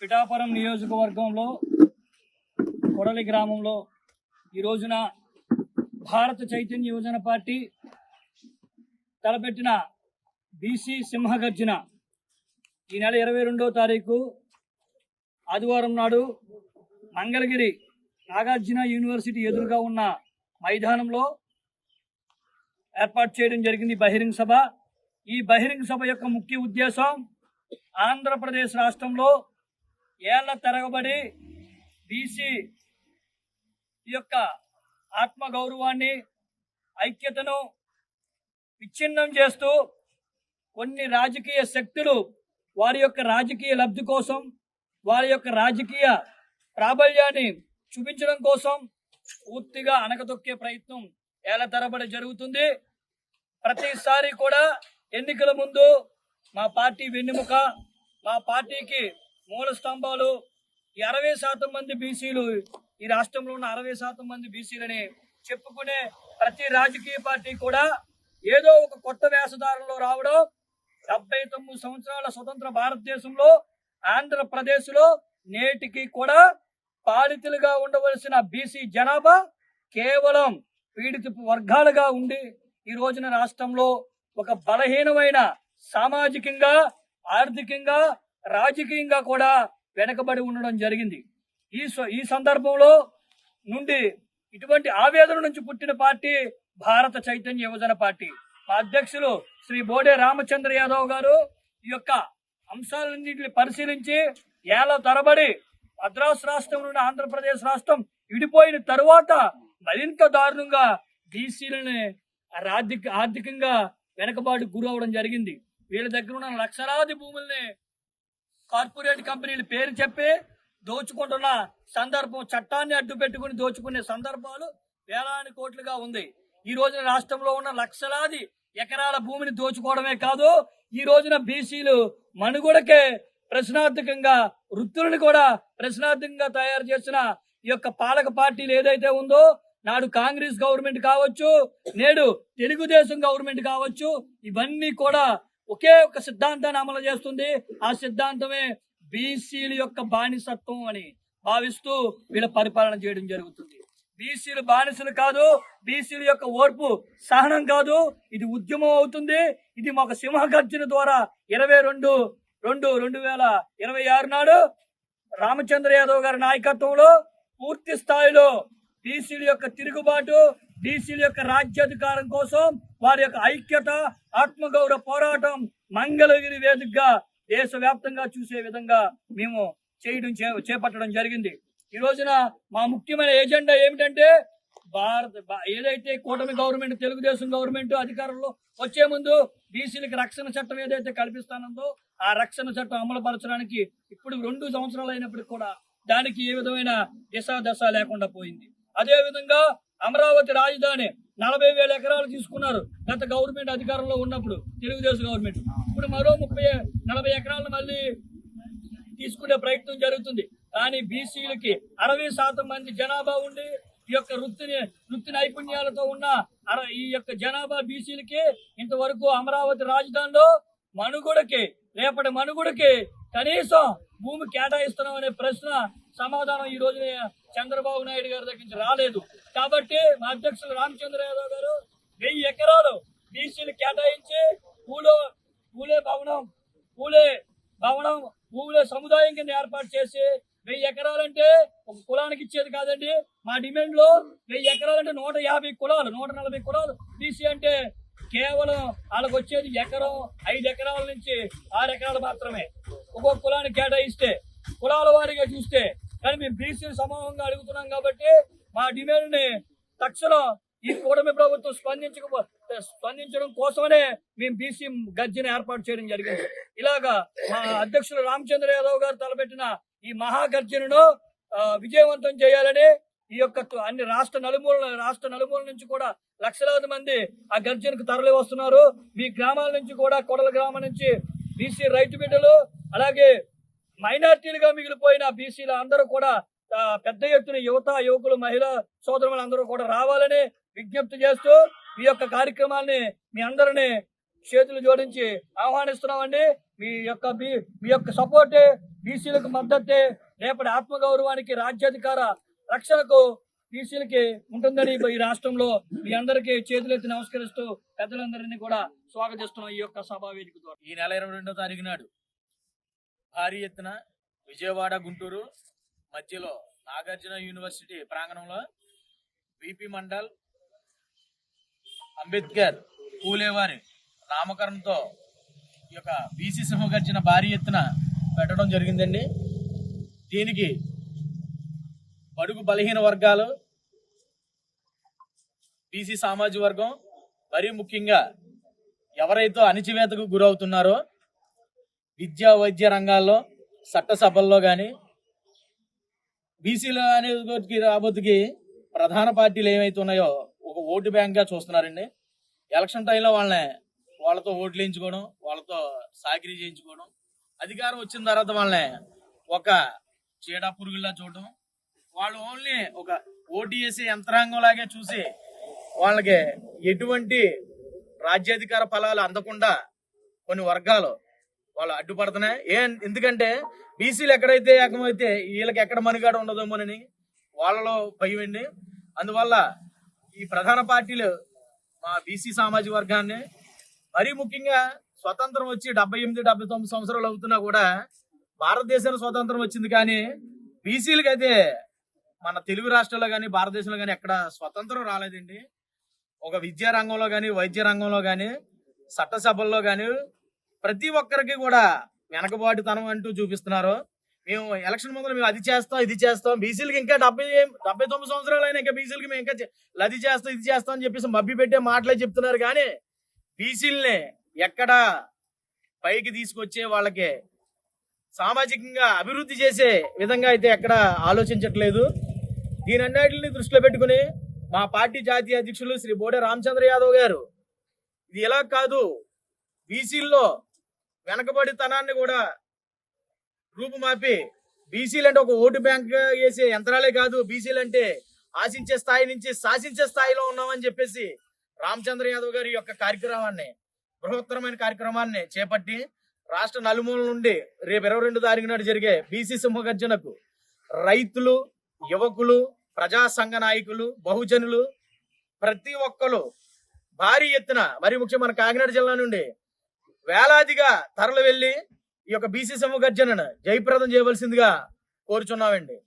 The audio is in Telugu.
పిఠాపురం నియోజకవర్గంలో కొడలి గ్రామంలో ఈ రోజున భారత చైతన్య యువజన పార్టీ తలపెట్టిన బీసీ సింహగర్జన ఈ నెల 22వ తారీఖు ఆదివారం నాడు మంగళగిరి నాగార్జున యూనివర్సిటీ ఎదురుగా ఉన్న మైదానంలో ఏర్పాటు చేయడం జరిగింది బహిరంగ సభ. ఈ బహిరంగ సభ యొక్క ముఖ్య ఉద్దేశం ఆంధ్రప్రదేశ్ రాష్ట్రంలో ఏళ్ల తరబడి బీసీ యొక్క ఆత్మగౌరవాన్ని ఐక్యతను విచ్ఛిన్నం చేస్తూ కొన్ని రాజకీయ శక్తులు వారి యొక్క రాజకీయ లబ్ధి కోసం వారి యొక్క రాజకీయ ప్రాబల్యాన్ని చూపించడం కోసం పూర్తిగా అణగదొక్కే ప్రయత్నం ఏళ్ల తరబడి జరుగుతుంది. ప్రతిసారి కూడా ఎన్నికల ముందు మా పార్టీ వెన్నెముక, మా పార్టీకి మూల స్తంభాలు ఈ 60% మంది బీసీలు, ఈ రాష్ట్రంలో ఉన్న 60% మంది బీసీలని చెప్పుకునే ప్రతి రాజకీయ పార్టీ కూడా ఏదో ఒక కొత్త వేషధారంలో రావడం. 79 సంవత్సరాల స్వతంత్ర భారతదేశంలో ఆంధ్రప్రదేశ్లో నేటికి కూడా పాలితులుగా ఉండవలసిన బీసీ జనాభా కేవలం పీడిత వర్గాలుగా ఉండి ఈ రోజున రాష్ట్రంలో ఒక బలహీనమైన సామాజికంగా, ఆర్థికంగా, రాజకీయంగా కూడా వెనకబడి ఉండడం జరిగింది. ఈ సందర్భంలో నుండి ఇటువంటి ఆవేదన నుంచి పుట్టిన పార్టీ భారత చైతన్య యువజన పార్టీ. మా అధ్యక్షులు శ్రీ బోడే రామచంద్ర యాదవ్ గారు ఈ యొక్క అంశాలన్నింటిని పరిశీలించి ఏళ్ల తరబడి మద్రాసు రాష్ట్రం నుండి ఆంధ్రప్రదేశ్ రాష్ట్రం విడిపోయిన తరువాత మరింత దారుణంగా బీసీలని ఆర్థికంగా వెనకబాటు గురవడం జరిగింది. వీళ్ళ దగ్గర ఉన్న లక్షలాది భూముల్ని కార్పొరేట్ కంపెనీల పేరు చెప్పి దోచుకుంటున్న సందర్భం, చట్టాన్ని అడ్డు పెట్టుకుని దోచుకునే సందర్భాలు వేలాది కోట్లుగా ఉంది. ఈ రోజున రాష్ట్రంలో ఉన్న లక్షలాది ఎకరాల భూమిని దోచుకోవడమే కాదు, ఈ రోజున బీసీలు మనుగడకే ప్రశ్నార్థకంగా, వృత్తులను కూడా ప్రశ్నార్థకంగా తయారు చేసిన ఈ యొక్క పాలక పార్టీలు ఏదైతే ఉందో, నాడు కాంగ్రెస్ గవర్నమెంట్ కావచ్చు, నేడు తెలుగుదేశం గవర్నమెంట్ కావచ్చు, ఇవన్నీ కూడా ఒకే ఒక సిద్ధాంతాన్ని అమలు చేస్తుంది. ఆ సిద్ధాంతమే బీసీల యొక్క బానిసత్వం అని భావిస్తూ వీళ్ళ పరిపాలన చేయడం జరుగుతుంది. బీసీలు బానిసలు కాదు, బీసీల యొక్క ఓర్పు సహనం కాదు, ఇది ఉద్యమం అవుతుంది. ఇది మాకు సింహగర్జన ద్వారా 22/2/2026 నాడు రామచంద్ర యాదవ్ గారి నాయకత్వంలో పూర్తి స్థాయిలో బీసీల యొక్క తిరుగుబాటు, బీసీల యొక్క రాజ్యాధికారం కోసం వారి యొక్క ఐక్యత, ఆత్మగౌరవ పోరాటం మంగళగిరి వేదికగా దేశవ్యాప్తంగా చూసే విధంగా మేము చేపట్టడం జరిగింది. ఈ రోజున మా ముఖ్యమైన ఎజెండా ఏమిటంటే, ఏదైతే కూటమి గవర్నమెంట్, తెలుగుదేశం గవర్నమెంట్ అధికారంలో వచ్చే ముందు బీసీలకు రక్షణ చట్టం ఏదైతే కల్పిస్తానందో ఆ రక్షణ చట్టం అమలు పరచడానికి ఇప్పుడు 2 సంవత్సరాలు అయినప్పటికీ కూడా దానికి ఏ విధమైన దశ లేకుండా పోయింది. అదే విధంగా అమరావతి రాజధాని 40,000 ఎకరాలు తీసుకున్నారు గత గవర్నమెంట్ అధికారంలో ఉన్నప్పుడు, తెలుగుదేశం గవర్నమెంట్. ఇప్పుడు మరో 30-40 ఎకరాలను మళ్ళీ తీసుకునే ప్రయత్నం జరుగుతుంది. కానీ బీసీలకి 60% మంది జనాభా ఉండి ఈ యొక్క వృత్తి నైపుణ్యాలతో ఉన్న ఈ యొక్క జనాభా బీసీలకి ఇంతవరకు అమరావతి రాజధానిలో రేపటి మనుగడకి కనీసం భూమి కేటాయిస్తున్నాం అనే ప్రశ్న సమాధానం ఈ రోజున చంద్రబాబు నాయుడు గారి దగ్గర నుంచి రాలేదు. కాబట్టి మా అధ్యక్షులు రామచంద్ర యాదవ్ గారు 1000 ఎకరాలు బీసీలు కేటాయించి పూలే సముదాయం కింద ఏర్పాటు చేసి 1000 ఎకరాలంటే ఒక కులానికి ఇచ్చేది కాదండి. మా డిమాండ్ లో 1000 ఎకరాలంటే 150 కులాలు, 140 కులాలు బీసీ అంటే కేవలం వాళ్ళకి వచ్చేది ఎకరం, 5 ఎకరాల నుంచి 6 ఎకరాలు మాత్రమే ఒక్కొక్క కులానికి కేటాయిస్తే, కులాల వారీగా చూస్తే. కానీ మేము బీసీ సమూహంగా అడుగుతున్నాం కాబట్టి మా డిమాండ్ ని తక్షణం ఈ కూటమి ప్రభుత్వం స్పందించడం కోసమనే మేము బీసీ గర్జన ఏర్పాటు చేయడం జరిగింది. ఇలాగా మా అధ్యక్షులు రామచంద్ర యాదవ్ గారు తలపెట్టిన ఈ మహాగర్జనను విజయవంతం చేయాలని ఈ యొక్క అన్ని రాష్ట్ర నలుమూల నుంచి కూడా లక్షలాది మంది ఆ గర్జనకు తరలి వస్తున్నారు. మీ గ్రామాల నుంచి కూడా, కొడల గ్రామం నుంచి బీసీ రైతు బిడ్డలు, అలాగే మైనార్టీలుగా మిగిలిపోయిన బీసీలు అందరూ కూడా పెద్ద ఎత్తున యువకులు, మహిళా సోదరులు అందరూ కూడా రావాలని విజ్ఞప్తి చేస్తూ ఈ యొక్క కార్యక్రమాన్ని మీ అందరినీ చేతులు జోడించి ఆహ్వానిస్తున్నామండి. మీ యొక్క సపోర్టే బీసీలకు మద్దతే రేపటి ఆత్మగౌరవానికి, రాజ్యాధికార రక్షణకు బీసీలకి ఉంటుందని ఈ రాష్ట్రంలో మీ అందరికీ చేతులెత్తి నమస్కరిస్తూ పెద్దలందరినీ కూడా స్వాగతిస్తున్నాం ఈ యొక్క సభా వేదిక ద్వారా. ఈ నెల 22వ తారీఖు నాడు భారీ ఎత్తున విజయవాడ గుంటూరు మధ్యలో నాగార్జున యూనివర్సిటీ ప్రాంగణంలో బీపీ మండల్ అంబేద్కర్ పూలేవారి నామకరణంతో ఈ యొక్క బీసీ సింహగర్జన భారీ ఎత్తున పెట్టడం జరిగిందండి. దీనికి బడుగు బలహీన వర్గాలు, బీసీ సామాజిక వర్గం, మరీ ముఖ్యంగా ఎవరైతే అణిచివేతకు గురవుతున్నారో విద్యా వైద్య రంగాల్లో, చట్టసభల్లో కానీ బీసీలు అనేది రాబోతుకి ప్రధాన పార్టీలు ఏమైతే ఉన్నాయో ఒక ఓటు బ్యాంక్గా చూస్తున్నారండి. ఎలక్షన్ టైంలో వాళ్ళతో ఓట్లు వేయించుకోవడం, వాళ్ళతో సాకిరీ చేయించుకోవడం, అధికారం వచ్చిన తర్వాత వాళ్ళని ఒక చీడ పురుగుల్లా చూడడం, వాళ్ళు ఓన్లీ ఒక ఓటు వేసే యంత్రాంగం లాగే చూసి వాళ్ళకి ఎటువంటి రాజ్యాధికార ఫలాలు అందకుండా కొన్ని వర్గాలు వాళ్ళు అడ్డుపడుతున్నాయి. ఎందుకంటే బీసీలు ఎక్కడైతే ఏకమైతే వీళ్ళకి ఎక్కడ మనుగాడ ఉండదేమోనని వాళ్ళలో భయం అండి. అందువల్ల ఈ ప్రధాన పార్టీలు మా బీసీ సామాజిక వర్గాన్ని, మరీ ముఖ్యంగా స్వతంత్రం వచ్చి 78-79 సంవత్సరాలు అవుతున్నా కూడా భారతదేశానికి స్వతంత్రం వచ్చింది, కానీ బీసీలకి అయితే మన తెలుగు రాష్ట్రాల్లో కానీ భారతదేశంలో కానీ ఎక్కడ స్వతంత్రం రాలేదండి. ఒక విద్యా రంగంలో కానీ, వైద్య రంగంలో కానీ, చట్టసభల్లో కానీ ప్రతి ఒక్కరికి కూడా వెనకబాటుతనం అంటూ చూపిస్తున్నారు. మేము ఎలక్షన్ ముందు మేము అది చేస్తాం, ఇది చేస్తాం, బీసీలకి ఇంకా 79 సంవత్సరాలు అయినా ఇంకా బీసీలకి మేము ఇంకా అది చేస్తాం, ఇది చేస్తాం అని చెప్పేసి మభ్య పెట్టే మాటలే చెప్తున్నారు. కానీ బీసీలని ఎక్కడ పైకి తీసుకొచ్చే, వాళ్ళకి సామాజికంగా అభివృద్ధి చేసే విధంగా అయితే ఎక్కడ ఆలోచించట్లేదు. దీనన్నిటిని దృష్టిలో పెట్టుకుని మా పార్టీ జాతీయ అధ్యక్షులు శ్రీ బోడే రామచంద్ర యాదవ్ గారు ఇది ఎలా కాదు, బీసీల్లో వెనకబడితనాన్ని కూడా రూపుమాపి బీసీలు అంటే ఒక ఓటు బ్యాంక్ వేసే యంత్రాలే కాదు, బీసీలు అంటే ఆశించే స్థాయి నుంచి శాసించే స్థాయిలో ఉన్నామని చెప్పేసి రామచంద్ర యాదవ్ గారి యొక్క కార్యక్రమాన్ని, బృహత్తరమైన కార్యక్రమాన్ని చేపట్టి రాష్ట్ర నలుమూల నుండి రేపు 22 తారీఖు నాడు జరిగే బీసీ సింహగర్జనకు రైతులు, యువకులు, ప్రజా సంఘ నాయకులు, బహుజనులు ప్రతి ఒక్కరు భారీ ఎత్తున, మరి ముఖ్యం మన కాకినాడ జిల్లా నుండి వేలాదిగా తరలి వెళ్లి ఈ యొక్క బీసీ సింహగర్జనను జయప్రదం చేయవలసిందిగా కోరుచున్నామండి.